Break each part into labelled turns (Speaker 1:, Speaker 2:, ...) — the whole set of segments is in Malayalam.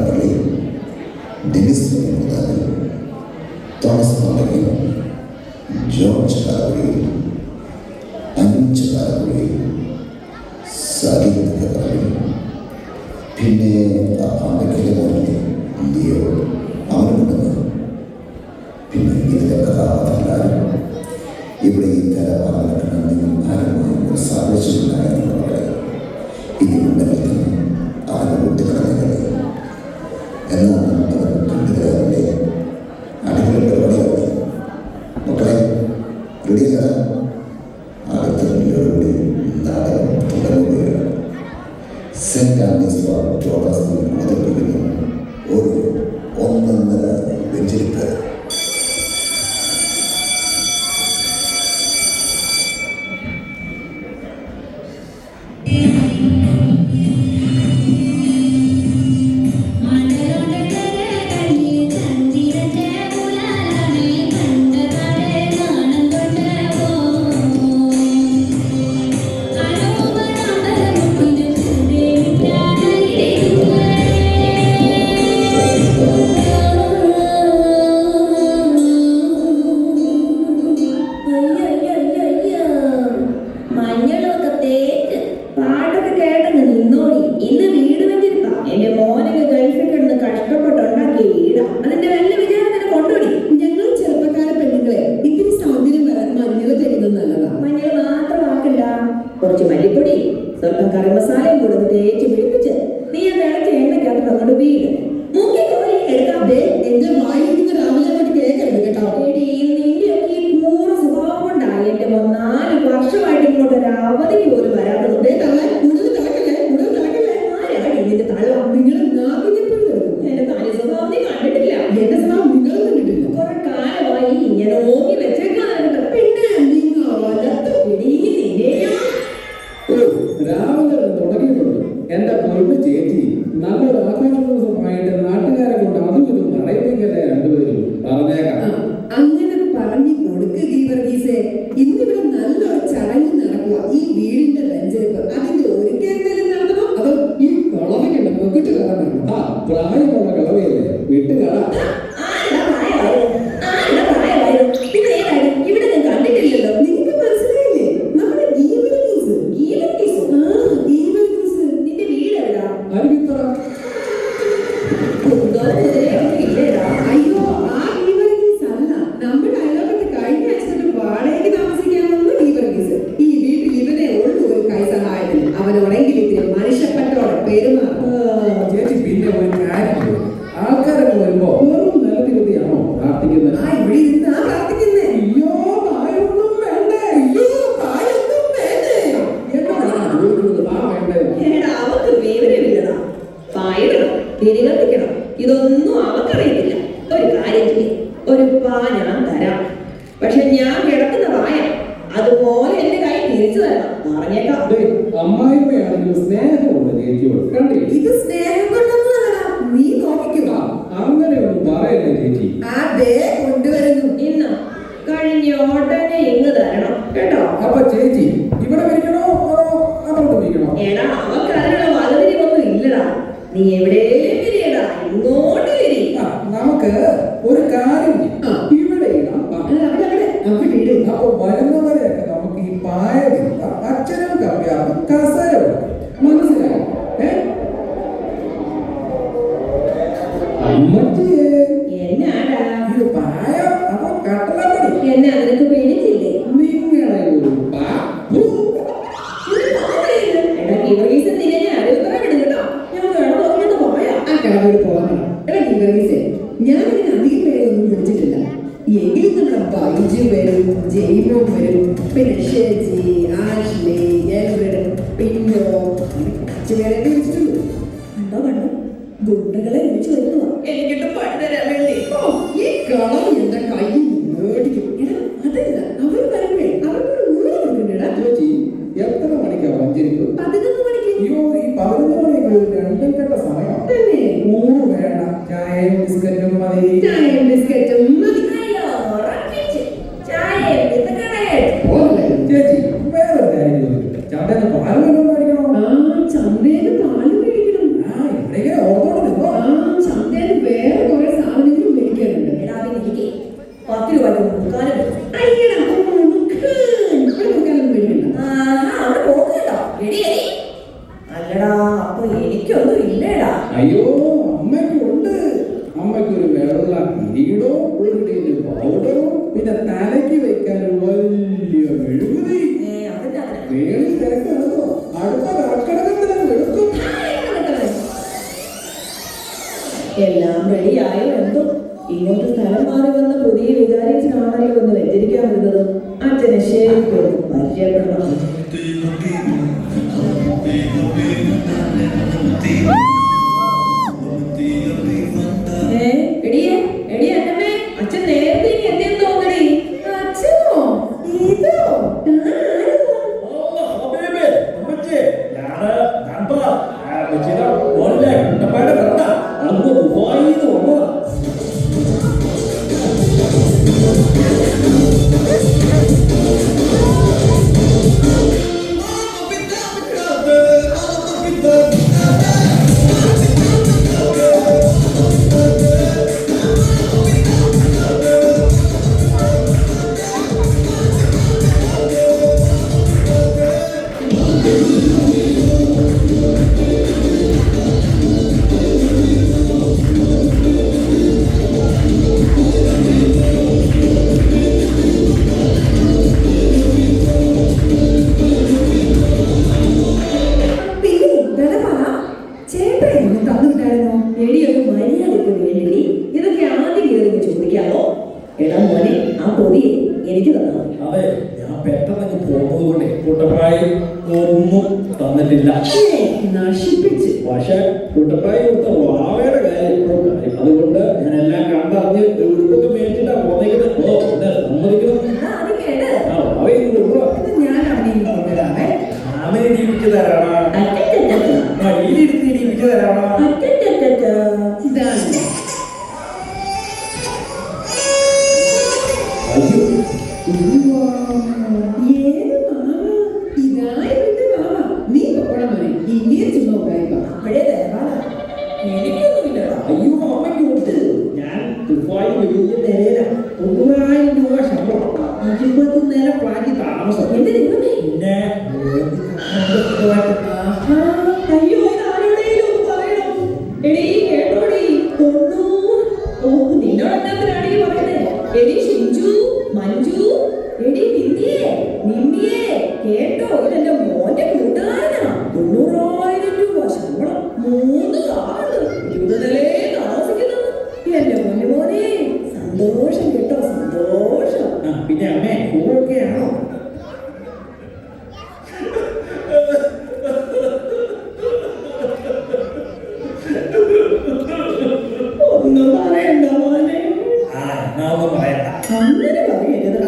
Speaker 1: കടകളി, ഡെനിസ് മുതലാളി, തോമസ് മാളവി, ജോർജ് കാരകുഴി, അഞ്ച് കാരകുഴി, സാദിഖ് കാരകുഴി, പിന്നെ ആ പാമ്പക്കിലെ മോനെ ലിയോ അവനുണ്ടെന്ന്. പിന്നെ ഇതിലെ കഥാപാത്രങ്ങളാരും ഇവിടെ ഈ കലാപാത്രങ്ങൾ ആരുമായും ഒരു സാദൃശ്യമില്ലായെന്നുള്ളത് ഇതിനുണ്ടെങ്കിൽ തന്നെ അവരുടെ കുട്ടികളെ എന്നാണ് അവർ കണ്ടുകാരൻ്റെ അടിപൊളി പരിപാടിയാണ്. മക്കളെ റെഡിയാണ്. ആദ്യത്തോടുകൂടി നാടകം തുടങ്ങുകയാണ്. സെന്റ് ആൻഡ്രീസ് ടോറസ് അവതരിപ്പിക്കുന്നു ഒരു ഒന്നൊന്നര വെഞ്ചരിപ്പ്.
Speaker 2: കുറച്ച് മല്ലിപ്പൊടി, സ്വല്പം കറി മസാലയും കൂടെ തേച്ച് പിടിപ്പിച്ച് നീ തിളച്ച എണ്ണയ്ക്കകത്ത് അങ്ങോട്ട് വീട് മുക്കി കോരി എടുക്കാം.
Speaker 3: എന്റെ വായിരിക്കുന്ന രാവിലെ കേൾക്കരുത് കേട്ടോ.
Speaker 2: നിന്റെയൊക്കെ ഈ കൂറ സ്വഭാവം കൊണ്ടായി എന്റെ 4 വർഷമായിട്ട് ഇങ്ങോട്ട് ഒരു അവധിക്ക് പോലും വരാത്തത്. നിന്റെ തള്ളം
Speaker 3: നിങ്ങൾ
Speaker 2: എന്റെ തനി സ്വഭാവം നീ കണ്ടിട്ടില്ല.
Speaker 3: എന്റെ സ്വഭാവം നിങ്ങൾ കണ്ടിട്ടില്ല.
Speaker 2: കുറെ കാലമായി ഇങ്ങനെ ഓങ്ങി വെച്ചേക്കാറുണ്ട്. പിന്നെ
Speaker 4: രാവിലെ തുടങ്ങിയിട്ടുണ്ട്. എന്റെ പൊന്നു ചേച്ചി, നല്ലൊരു ആഘോഷ ദിവസമായിട്ട് നാട്ടുകാരെ കൊണ്ട് അതും ഇതും പറയിപ്പിക്കല്ലേ രണ്ടുപേരും. പറഞ്ഞേക്കാം.
Speaker 3: അങ്ങനെ പറഞ്ഞു കൊടുക്ക് ഗീവർഗീസേ. ഇന്നിവിടെ നല്ലൊരു ചടങ്ങ് നടക്കുക. ഈ വീടിന്റെ വെഞ്ചരിപ്പ് അതിന്റെ ഒരുക്കെന്തെങ്കിലും നടത്തണം. അതോ ഈ കളവയ്ക്കുണ്ട് പൊക്കിട്ട് കളറാണ്.
Speaker 4: പ്രായമുള്ള കളവയല്ലേ, വിട്ടുകള.
Speaker 2: ഇവിടെ ഞാൻ കണ്ടിട്ടില്ലല്ലോ.
Speaker 3: നിനക്ക് മനസ്സിലായില്ലേ? നമ്മുടെ ഗീവർഗീസ്.
Speaker 2: നിന്റെ വീട് എവിടാ?
Speaker 4: അരുവിത്തറ.
Speaker 3: അയ്യോ, ആ ഗീവർഗീസ് അല്ല. നമ്മുടെ അയലോകത്ത് കഴിഞ്ഞ ആഴ്ച വാടകയ്ക്ക് താമസിക്കാമെന്ന് ഗീവർഗീസ്. ഈ വീട്ടിൽ ഇവനെ ഉള്ളു ഒരു കൈസഹായത്തിന്. അവനോടെങ്കിലും ഇത്തിരി മനുഷ്യപ്പറ്റോടെ പെരുമാറും.
Speaker 4: ചേച്ചി, പിന്നെ ഒരു കാര്യം, ആൾക്കാരൊക്കെ വരുമ്പോ വെറും നല്ല ദിവതിയാണോ പ്രാർത്ഥിക്കുന്നത്?
Speaker 3: ഇവിടെ ഇരുന്നാ പ്രാർത്ഥിക്കുന്നേ.
Speaker 4: അയ്യോ, പായൊന്നും വേണ്ടേ. എന്നോടാണ് ചോദിക്കുന്നത്, പാ വേണ്ടേ?
Speaker 2: അവർക്ക് വിവരമില്ലടാ. പായിടണം, തിരികത്തിക്കണം, ഇതൊന്നും അവർക്കറിയത്തില്ല. ഒരു കാര്യം ചെയ്യും, ഒരു പാ ഞാൻ തരാം. പക്ഷെ ഞാൻ കിടക്കുന്ന പായ അതുപോലെ എന്റെ കൈ തിരിച്ചു തരണം. പറഞ്ഞേക്കാം.
Speaker 4: അമ്മായിമ്മയാണെങ്കിൽ സ്നേഹമുണ്ട് ചേച്ചിയോട്. കണ്ടില്ലേ?
Speaker 3: ഇത് സ്നേഹം കൊണ്ടൊന്നുമല്ലടാ. നീ നോക്കിക്കുക.
Speaker 4: അങ്ങനെയൊന്നും പറയല്ലേ ചേച്ചി.
Speaker 3: അതേ കൊണ്ടുവരുന്നു.
Speaker 2: ഇന്ന് കഴിഞ്ഞ ഉടനെ ഇങ്ങ് തരണം കേട്ടോ.
Speaker 4: അപ്പൊ ചേച്ചി ഇവിടെ വരിക്കണോ അതോ അങ്ങോട്ട് വരിക്കണോ?
Speaker 2: എടാ, അവർക്ക് അതിനുള്ള വലതിരിവൊന്നും ഇല്ലടാ. നീ എവിടെയും വരികടാ, ഇങ്ങോട്ട് വരി.
Speaker 4: നമുക്ക് ഒരു കാര്യം ഇവിടെ ഇടാം. അപ്പൊ വരുന്നവരെയൊക്കെ നമുക്ക് ഈ പായ അച്ഛനും കമ്പ്യാർക്കും കസര മനസ്സിലായി? അമ്മച്ചിയെ
Speaker 2: എന്നാടാ
Speaker 4: ഇത് പായ അപ്പൊ കട്ടളപ്പടി?
Speaker 2: എന്നെ നിനക്ക് പേടിച്ചില്ലേ?
Speaker 4: നിങ്ങളെ ഒരു
Speaker 3: ഞാനിതിന് അധികം പേരൊന്നും വിളിച്ചിട്ടില്ല. എങ്കിലും നമ്മുടെ ബൈജു വരും, ജൈവോ വരും, പിന്നെ ഷെജി, ആഷ്ലി, എൽവിഡ്, പിന്നോ, കുറച്ച് പേരെ വിളിച്ചിട്ടുള്ളൂ. കണ്ടോ ഗുണ്ടകളെ വിളിച്ചു വരുത്തുക.
Speaker 2: എനിക്കിട്ട് പണിതരാൻ വേണ്ടി
Speaker 3: ഈ കളം എന്റെ കയ്യിൽ മേടിക്കും. അതല്ല, അവർ വരുമ്പോഴേ അവർക്കൊരു ഊഴ കൊടുക്കണ്ടേടാ.
Speaker 4: ചേച്ചി, എത്ര മണിക്കാ വഞ്ചരിപ്പ്?
Speaker 3: 11 മണിക്ക്.
Speaker 4: അയ്യോ, ഈ 11 മണിക്ക് രണ്ടും കെട്ട സമയം.
Speaker 3: തന്നെ
Speaker 4: ഊണ് വേണ്ട, ചായയും ബിസ്ക്കറ്റും മതി.
Speaker 3: ചായയും ബിസ്ക്കറ്റും മതി.
Speaker 4: ചേച്ചി, വേറെ കാര്യം ചോദിക്കട്ടെ. ചന്തയിൽ പാല് വല്ലതും മേടിക്കണോ?
Speaker 3: ചന്തയില് പാല് മേടിക്കണം.
Speaker 4: ഇവിടെ ഓർത്തോണ്ട് നിന്നോ. കിരീടവും ഒരു ടീന് പൗഡറും പിന്നെ തലയ്ക്ക് വെക്കാൻ വലിയ മെഴുകുതി വേണി തിരക്കാണോ അടുത്ത കർക്കടകത്തിനെ വെളുക്കും.
Speaker 2: എല്ലാം റെഡിയായോ എന്തോ. ഇങ്ങോട്ട് സ്ഥലം മാറി വന്ന പുതിയ വികാരിച്ചനാണല്ലോ ഒന്ന് വെച്ചിരിക്കാൻ വരുന്നത്. അച്ഛനെ ശരിക്കും പരിചയപ്പെടണം. അച്ഛൻ നേരത്തെ എന്തെന്ന് തോന്നണേ?
Speaker 3: അച്ഛനോ ഇതോ
Speaker 2: എടിയൊരു മര്യാദയ്ക്ക് വേണ്ടി ഇതൊക്കെ ആദ്യം കയറി ചോദിക്കാമോ? എടാ മോനെ, ആ പൊതി എനിക്ക് തന്നാ മതി.
Speaker 4: അതെ, ഞാൻ പെട്ടെന്ന് പോകുന്നത് കൊണ്ട് കൂട്ടപ്രായി ഒന്നും തന്നിട്ടില്ല.
Speaker 3: നശിപ്പിച്ച്.
Speaker 4: പക്ഷെ കൂട്ടപ്രായി കൊടുത്ത വാവയുടെ കാര്യം ഇപ്പോഴും കാര്യം. അതുകൊണ്ട് ഞാൻ എല്ലാം കണ്ടറിഞ്ഞ് ഉടുപ്പൊക്കെ മേടിച്ചിട്ടാ പോന്നേക്കുന്നത്. ഓ എന്നെ സമ്മതിക്കണം.
Speaker 3: ഞാൻ അവനെ കൊണ്ടുവരാമേ.
Speaker 4: അവനെ ഇടിപ്പിച്ചു തരാണോ? ഈ എടുത്ത് ഇടിപ്പിച്ചു തരാണോ?
Speaker 3: ഇതാണ്
Speaker 4: അയ്യോ
Speaker 3: ഏത് മാവ? ഇതായിട്ട് മാവ. നീ പൊക്കോളം മോനെ. ഇനിയും ചുമ്മാ ഉണ്ടായിപ്പ.
Speaker 2: അപ്പോഴേ തരാ. എനിക്കൊന്നുമില്ലടാ.
Speaker 4: അയ്യോ അമ്മയ്ക്ക് കൊടുത്ത്. ഞാൻ ദുബായ് വലിയ നിലയില 90,000 രൂപ ശമ്പളം, 20 നില ഫ്ലാറ്റിൽ താമസം.
Speaker 2: എന്റെ ദൈവമേ.
Speaker 4: പിന്നെ
Speaker 2: അയ്യോ, ഇത് ആരോടെങ്കിലും ഒന്ന് പറയണം. എടീ കേട്ടോടി, 90. ഓ, നിന്നോട് എന്നാത്തിനാണ് ഈ പറയുന്നേ? എടീ ഷിഞ്ചു, മഞ്ജു, എടീ നിമ്മിയേ കേട്ടോ, ഇതെന്റെ മോന്റെ കൂട്ടുകാരനാ. 90,000 രൂപ ശമ്പളം, 3 ആള്, 20 നിലയെ താമസിക്കുന്നു. എന്റെ മോനെ സന്തോഷം കേട്ടോ, സന്തോഷം.
Speaker 4: പിന്നെ അമ്മേ ഓക്കെയാണോ?
Speaker 2: ഒന്നും പറയണ്ട മോനെ.
Speaker 4: ഒന്നും പറയണ്ട.
Speaker 2: അങ്ങനെ പറയരുത്.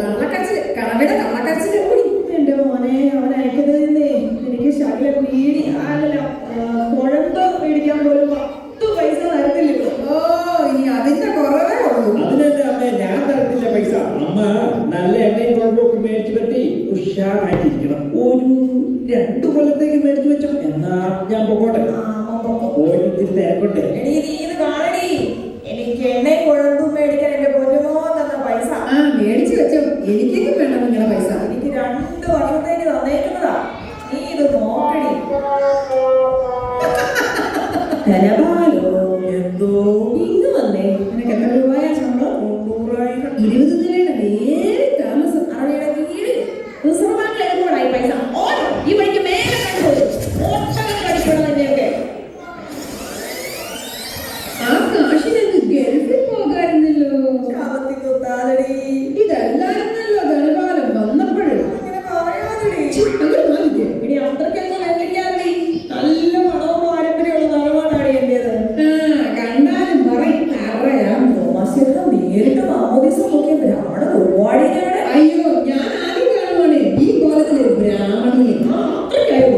Speaker 3: കടവയുടെ കള്ളക്കരച്ചിൽ കൂടി.
Speaker 2: എന്റെ മോനെ അവൻ അയക്കുന്നതിന്നേ എനിക്ക് ശകലം വീടി കുഴമ്പ് മേടിക്കാൻ പോലും 10 പൈസ തരത്തില്ലല്ലോ.
Speaker 3: ഓ, ഇനി അതിന്റെ കുറവേ ഉള്ളൂ.
Speaker 4: അതിനെന്റെ അമ്മ ഞാൻ തരത്തില്ല പൈസ. അമ്മ നല്ല എണ്ണയും കുഴപ്പമൊക്കെ മേടിച്ചു പറ്റി ഉഷാറായിട്ടിരിക്കണം. ഒരു 2 കൊല്ലത്തേക്ക് മേടിച്ചു വെച്ചോ. എന്നാ ഞാൻ പോകട്ടെ. പോയിട്ട് ഇത്തിരി തേക്കട്ടെ.
Speaker 2: എടീ, നീ ഇത് കാണടി. എനിക്ക് എണ്ണയും കുഴമ്പും മേടിക്കാൻ എന്റെ പൊന്നുമോ തന്ന പൈസ.
Speaker 3: മേടിച്ചു വെച്ചോ. എനിക്കൊക്കെ വേണം നിങ്ങളുടെ പൈസ.
Speaker 2: എനിക്ക് 2 വർഷത്തേക്ക് തന്നേക്കുന്നതാ. നീ ഇത് നോക്കടി. ധനപാലോ
Speaker 4: എന്തോ
Speaker 2: ഇന്ന് വന്നേ. നിനക്ക് എത്ര രൂപയാ ശമ്പളം?
Speaker 4: 90,000.
Speaker 3: 20 നിലയുടെ നേരെ താമസം.
Speaker 2: അവരുടെ വീട് റിസർവ് ബാങ്കിൽ എടുക്കണോടാ ഈ പൈസ. ഓരോ ഈ വഴിക്ക് മേലെ കണ്ടുപോയി കടിക്കണം തന്നെയൊക്കെ.
Speaker 3: ആ കാശിനൊക്കെ ഗൾഫിൽ പോകാറുണ്ടല്ലോ. ഇതല്ലായിരുന്നല്ലോ ധനപാലം വന്നപ്പോഴും.
Speaker 2: അങ്ങനെ പറയാതെടി.
Speaker 3: അങ്ങനെ മാറിക്കേ.
Speaker 2: ഇനി അത്രയ്ക്കൊന്നും വെള്ളിക്കാതെ നല്ല പണവും പാരമ്പര്യമുള്ള തറവാടാണ് എന്റേത്.
Speaker 3: കണ്ടാലും പറയും അറിയാം.
Speaker 2: തോമാശ്ശേരിയുടെ നേരിട്ട് മാമോദീസം നോക്കിയ ബ്രാഹ്മണ ഒരുപാടിനാണ്.
Speaker 3: അയ്യോ, ഞാൻ ആദ്യം കാണുവാണേ ഈ കോലത്തിലെ ബ്രാഹ്മണിയെ.
Speaker 2: അത്രയ്ക്കായി.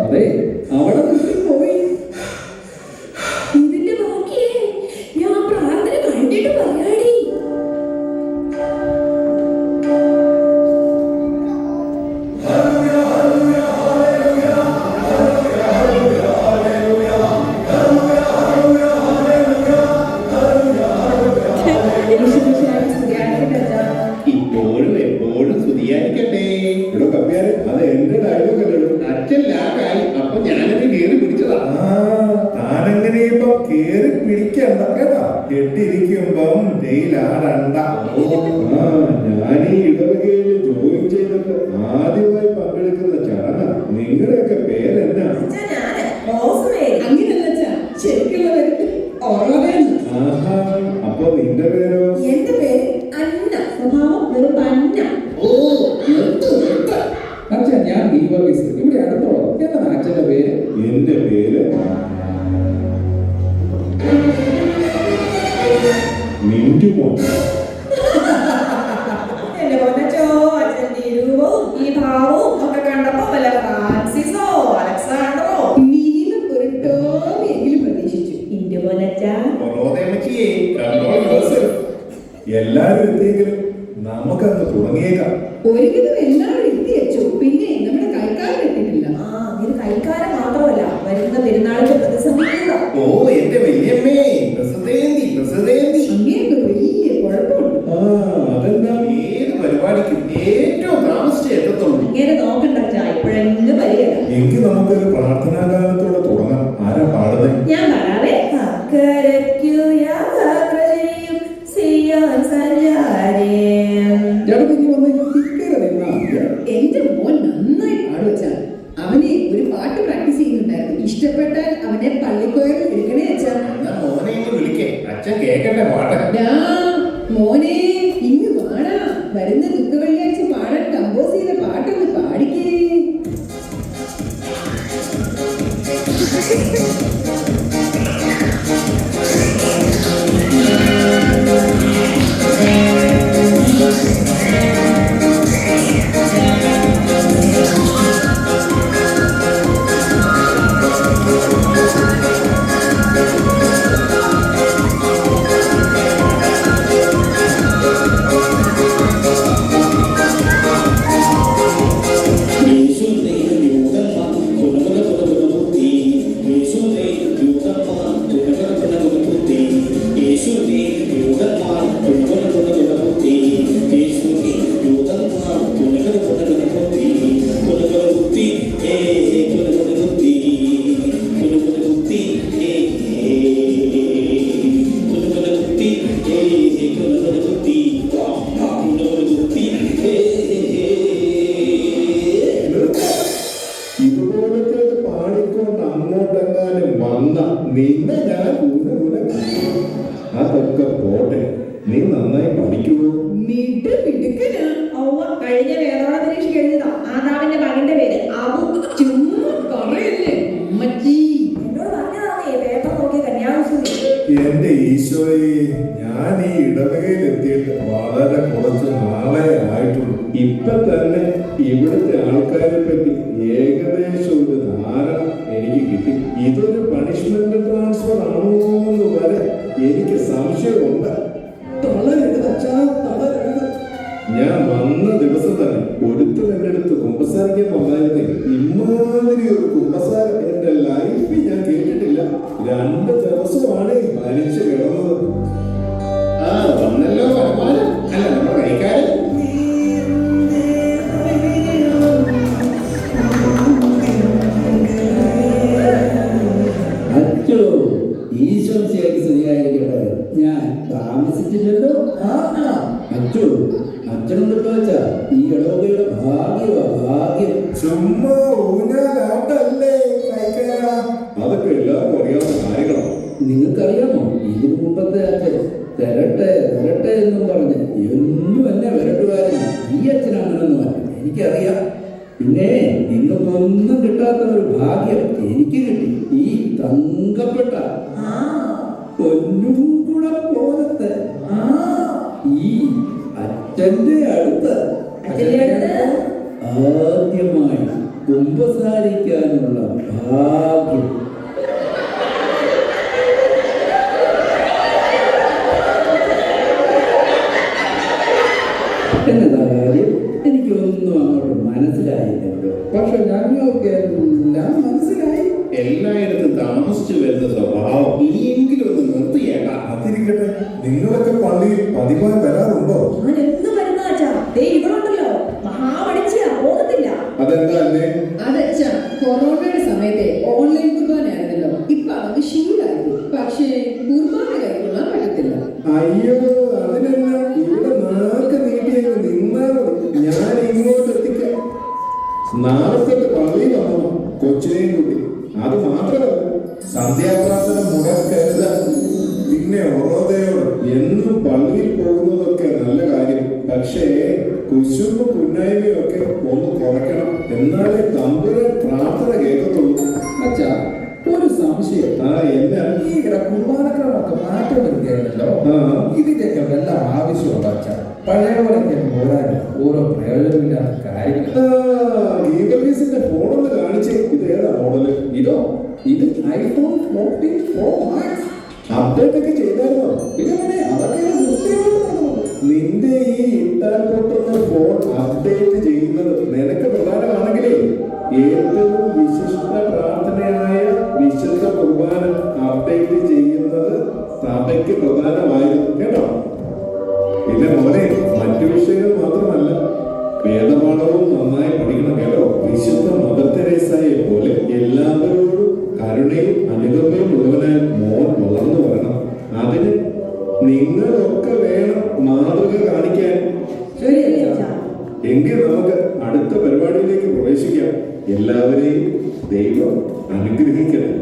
Speaker 4: അതെ, അവിടെ പോയി.
Speaker 2: ഇതിന്റെ ബാക്കിയേ
Speaker 5: കേറി പിടിക്കണ്ട കേട്ടാ. കെട്ടിരിക്കുമ്പം ജയിലാടണ്ട. ഞാൻ ഈ ഇടവകയിൽ ജോയിൻ ചെയ്തിട്ട് ആദ്യമായി പങ്കെടുക്കുന്ന ചടങ്ങ്. നിങ്ങളുടെയൊക്കെ പേരെന്നാ?
Speaker 3: അങ്ങനെയല്ല ശരിക്കുള്ള പേര് ഉറവേന്ന്.
Speaker 5: ആഹാ, അപ്പൊ നിന്റെ പേരോ?
Speaker 3: എന്റെ പേര് അന്ന. സ്വഭാവം വെറും അന്ന.
Speaker 1: ഓ, നിർത്ത് നിർത്ത്.
Speaker 4: അച്ഛാ, ഞാൻ ഗീവർഗീസ്. ഇവിടെ അടുത്തോളാം. എന്താണ് അച്ഛന്റെ പേര്?
Speaker 5: എന്റെ പേര് മിന്റുമോൻ.
Speaker 2: എന്റെ പൊന്നച്ചോ, അച്ഛന്റെ രൂപവും ഈ ഭാവവും ഒക്കെ കണ്ടപ്പോ വല്ല ഫ്രാൻസിസോ അലക്സാണ്ടറോ
Speaker 3: മിനിമം ഒരു ടോമിയെങ്കിലും പ്രതീക്ഷിച്ചു.
Speaker 2: എന്റെ പൊന്നച്ച.
Speaker 5: എല്ലാരും എത്തിയെങ്കിലും നമുക്കന്ന് തുടങ്ങിയേക്കാം.
Speaker 3: ഒരിക്കലും എല്ലാവരും എത്തിയച്ചു. പിന്നെ നമ്മുടെ കൈക്കാരൻ എത്തിയിട്ടില്ല.
Speaker 2: ഇത് കൈക്കാരൻ മാത്രമല്ല, വരുന്ന പെരുന്നാളിന്റെ പ്രതിസന്ധി കൂടാ.
Speaker 1: ഓ, എന്റെ വല്യമ്മേ, പ്രസദേന്തി പ്രസദേന്തി.
Speaker 3: അങ്ങേക്ക് വലിയ കുഴപ്പമുണ്ട്.
Speaker 5: അതെന്താ?
Speaker 1: ഏത് പരിപാടിക്കും ഏറ്റവും താമസിച്ചേ എത്തത്തുള്ളൂ.
Speaker 2: ഇങ്ങനെ നോക്കണ്ട അച്ഛാ, ഇപ്പോഴെങ്കിലും വരികയില്ല.
Speaker 5: എങ്കിൽ നമുക്കൊരു പ്രാർത്ഥനാകാലത്തോടെ തുടങ്ങാം. ആരാ പാടുന്നത്?
Speaker 2: ഞാൻ പറയാവേ. അക്കരയ്ക്കു യാത്ര ചെയ്യും സിയോൻ സഞ്ചാരിയും.
Speaker 3: എന്റെ മോൻ നന്നായി പാടുവച്ചാ. അവനെ ഒരു പാട്ട് പ്രാക്ടീസ് ചെയ്യുന്നുണ്ടായിരുന്നു. ഇഷ്ടപ്പെട്ടാൽ അവനെ പള്ളിക്കോയിൽ എടുക്കണേ അച്ഛാ.
Speaker 1: എന്നാ മോനെ ഇങ്ങ് വിളിക്കേ, അച്ഛൻ കേക്കട്ടെ പാട്ട്.
Speaker 3: ഡാ, മോനെ ഇങ്ങ് പാടാ. വരുന്ന ദുഃഖ വെള്ളിയാഴ്ച പാടാൻ കമ്പോസ് ചെയ്ത പാട്ടൊന്ന് പാടിക്കേ.
Speaker 5: ഇതുപോലത്തെ പാടിക്കൊണ്ട് അങ്ങോട്ടെങ്ങാനും വന്ന നിന്നെ ഞാൻ അതൊക്കെ പോട്ടെ. നീ നന്നായി പഠിക്കുമോ?
Speaker 3: മിടുക്കനാ.
Speaker 2: കഴിഞ്ഞ വേദോള പരീക്ഷയ്ക്ക് എഴുതിയതാ ആദാവിന്റെ മകന്റെ പേര് അബു.
Speaker 3: ചുമ്മാ പറയല്ലേ അമ്മച്ചി.
Speaker 2: എന്നോട് പറഞ്ഞതാണേ പേപ്പർ നോക്കി കന്യാകുമാരി.
Speaker 5: എന്റെ ഈശോയെ, ഞാൻ ഈ ഇടവകയിൽ എത്തിയിട്ട് വളരെ കുറച്ച് നാളെ ആയിട്ടുള്ളൂ. ഇപ്പൊ തന്നെ ഇവിടുത്തെ ആൾക്കാരെ പറ്റി ഏകദേശം ഒരു ധാരണ എനിക്ക് കിട്ടി. ഇതൊരു പണിഷ്മെന്റ് ട്രാൻസ്ഫർ ആണോ എന്ന് വരെ എനിക്ക് സംശയമുണ്ട്.
Speaker 3: തളരരുത് അച്ഛാ, തളരരുത്.
Speaker 5: ഞാൻ വന്ന ദിവസം തന്നെ ഒരുത്തൻ എന്റെ അടുത്ത് കുമ്പസാരിക്കാൻ വന്നായിരുന്നേ. ഇമാതിരി ഒരു കുമ്പസാരം എന്റെ ലൈഫിൽ ഞാൻ കേട്ടിട്ടില്ല. 2 ദിവസമാണ് മരിച്ചു കിടന്നത്.
Speaker 1: ആ, വന്നല്ലോ വരമാനം. അല്ല, നമ്മുടെ കൈക്കാരൻ.
Speaker 4: അച്ഛോ, ഈശോ ശരിയായിരിക്കട്ടെ. ഞാൻ താമസിച്ചില്ലല്ലോ. അച്ഛോ, അച്ഛനോട് വെച്ചാ ഈ ഇടവകയുടെ ഭാഗ്യം.
Speaker 5: ചുമ്മാ ഊഞ്ഞാലാട്ടല്ലേ കൈക്കാരാ. അതൊക്കെ എല്ലാവർക്കും അറിയാവുന്ന കാര്യങ്ങളാണ്.
Speaker 4: നിങ്ങൾക്കറിയാമോ, ഇതിനു മുമ്പത്തെ അച്ഛൻ തരട്ടെ എന്നും പറഞ്ഞ് എന്നും എന്നെ വരട്ടുകാരൻ ഈ അച്ഛനാണെന്ന് എനിക്കറിയാം. പിന്നെ നിങ്ങൾക്കൊന്നും കിട്ടാത്ത ഒരു ഭാഗ്യം എനിക്ക് കിട്ടി. ഈ തങ്കപ്പെട്ട പൊന്നും കൂടെ പോലത്തെ ഈ അച്ഛന്റെ അടുത്ത് ആദ്യമായി കുമ്പസാരിക്കാനുള്ള ഭാഗ്യം. എന്നതാ കാര്യം? എനിക്കൊന്നും അങ്ങോട്ട് മനസ്സിലായില്ലല്ലോ. പക്ഷെ ഞങ്ങൾക്ക് എല്ലാം മനസ്സിലായി.
Speaker 1: എല്ലായിടത്തും താമസിച്ചു വരുന്ന സ്വഭാവം ഇനിയെങ്കിലും ഒന്ന് നിർത്തിയേക്കാം.
Speaker 5: അതിരിക്കട്ടെ, നിങ്ങളൊക്കെ പള്ളിയിൽ പതിവായി വരാറുണ്ടോ?
Speaker 2: ഞാൻ എന്ന് വരുന്ന അച്ഛാ, ദേ ഇവളുണ്ടല്ലോ മഹാമടിച്ചിയാ, പോകത്തില്ല.
Speaker 5: അതെന്താ അല്ലേ?
Speaker 3: അതച്ഛാ, കൊറോണയുടെ സമയത്തെ ഓൺലൈൻ കുർബാനയായിരുന്നല്ലോ. ഇപ്പൊ അത് ശീലായി. പക്ഷേ
Speaker 5: സന്ധ്യാപ്രാർത്ഥന മുടക്കരുത്. പിന്നെ ഓരോതയോട് എന്നും പള്ളിയിൽ പോകുന്നതൊക്കെ നല്ല കാര്യം. പക്ഷേ കുശുമ്പ് കുന്നായ്മയൊക്കെ ഒന്ന് കുറയ്ക്കണം. എന്നാലേ തമ്പുരാൻ പ്രാർത്ഥന കേൾക്കത്തുള്ളൂ.
Speaker 4: അച്ഛാ, ഒരു സംശയം.
Speaker 5: എന്നാ
Speaker 4: ഈയിടെ കുർബാനക്രമൊക്കെ മാറ്റം വരുത്തിയായിരുന്നല്ലോ. ഇതിന്റെയൊക്കെ വല്ല ആവശ്യമുണ്ടോ അച്ഛാ? പഴയ പോലൊക്കെ പോരാൻ ഓരോ പ്രയോജനമില്ലാത്ത കാര്യങ്ങൾ.
Speaker 5: ഗീവർഗീസിന്റെ ഫോണൊന്ന് കാണിച്ചേ. ഇത് ഏതാ മോഡല്?
Speaker 4: ഇത് iPhone 14 Pro Max.
Speaker 5: അപ്ഡേറ്റ് ഒക്കെ ചെയ്തായിരുന്നോ?
Speaker 4: പിന്നെ അതൊക്കെ
Speaker 5: നിന്റെ ഈ ഇട്ടാൽ പൊട്ടുന്ന ഫോൺ അപ്ഡേറ്റ് ചെയ്യുന്നത് നിനക്ക് പ്രധാനമാണെങ്കിലേ ഏറ്റവും വിശിഷ്ട പ്രാർത്ഥനയായ വിശുദ്ധ കുർബാന അപ്ഡേറ്റ് ചെയ്യുന്നത് സഭയ്ക്ക് പ്രധാനമായിരുന്നു കേട്ടോ. പിന്നെ മോനെ, മറ്റു വിഷയങ്ങൾ മാത്രമല്ല, വേദപാഠവും നന്നായി പഠിക്കണം കേട്ടോ. വിശുദ്ധ മദർ തെരേസയെ പോലെ എല്ലാവരോടും കരുണയും അനുകമ്പയും ഉള്ളവനായി മോൻ വളർന്നു വരണം. അതിന് നിങ്ങളൊക്കെ വേണം മാതൃക കാണിക്കാൻ.
Speaker 2: ശരി അച്ഛാ.
Speaker 5: എങ്കിൽ നമുക്ക് അടുത്ത പരിപാടിയിലേക്ക് പ്രവേശിക്കാം. എല്ലാവരെയും ദൈവം അനുഗ്രഹിക്കട്ടെ.